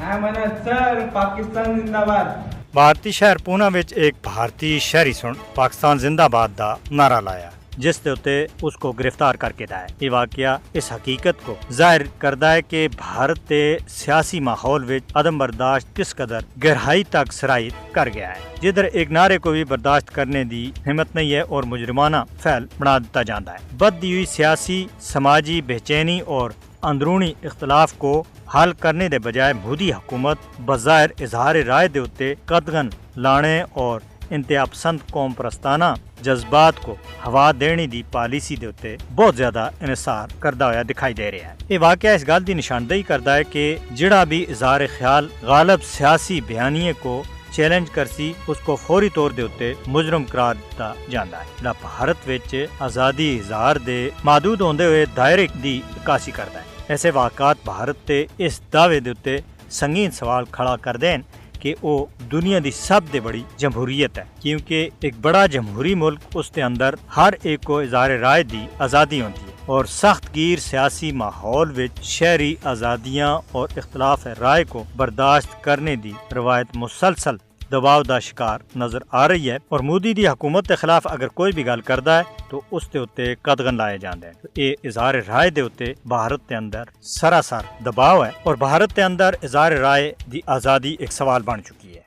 Sir Pakistan जिंदाबाद। ਭਾਰਤੀ ਸ਼ਹਿਰ ਪੂਨਾ ਵਿੱਚ ਇੱਕ ਭਾਰਤੀ ਸ਼ਹਿਰੀ ਸੁਣ ਪਾਕਿਸਤਾਨ ਜ਼ਿੰਦਾਬਾਦ ਦਾ ਨਾਰਾ ਲਾਇਆ ਜਿਸ ਦੇ ਉੱਤੇ ਉਸ को गिरफ्तार करके दिया है। ये वाकया इस हकीकत को जाहिर करता है कि भारत के सियासी माहौल में अदम बर्दाश्त किस कदर गहराई तक सराहित कर गया है, जिधर एक नारे को भी बर्दाश्त करने की हिम्मत नहीं है और मुजरिमाना फैल बना दिता जाता है। बढ़ती हुई सियासी समाजी बेचैनी और अंदरूनी इख्तलाफ को हल करने के बजाय मोदी हुकूमत बज़ाहिर इजहार राय के उत्ते कदगन लाने और इंतहा पसंद कौम परस्ताना जज्बात को हवा देने की पॉलिसी के उत्ते बहुत ज्यादा इनसार करता हुआ दिखाई दे रहा है। ये वाकया इस गल की निशानदेही करता है कि जिहड़ा भी इजहार ख्याल गालिब सियासी बयानिए को चैलेंज करसी उसको फौरी तौर के उत्ते मुजरम करार दिता जाता है, जिहड़ा भारत विच आज़ादी इजहार दे महदूद होंदे हुए दायरे की अक्कासी करता है। ऐसे वाक़ात भारत के इस दावे के उत्ते संगीन सवाल खड़ा कर देन कि वो दुनिया की सब से बड़ी जमहूरीयत है, क्योंकि एक बड़ा जमहूरी मुल्क उसके अंदर हर एक को इज़हार राय की आज़ादी होती है और सख्त गिर सियासी माहौल विच शहरी आज़ादियाँ और इख्तलाफ राय को बर्दाश्त करने की रवायत मुसलसल दबाव का शिकार नजर आ रही है। और मोदी की हुकूमत के खिलाफ अगर कोई भी गल करता है तो उसके उत्ते कदगन लाए जाते हैं। तो ये इजहार राय के उत्ते भारत के अंदर सरासर दबाव है और भारत के अंदर इजहार राय की आज़ादी एक सवाल बन चुकी है।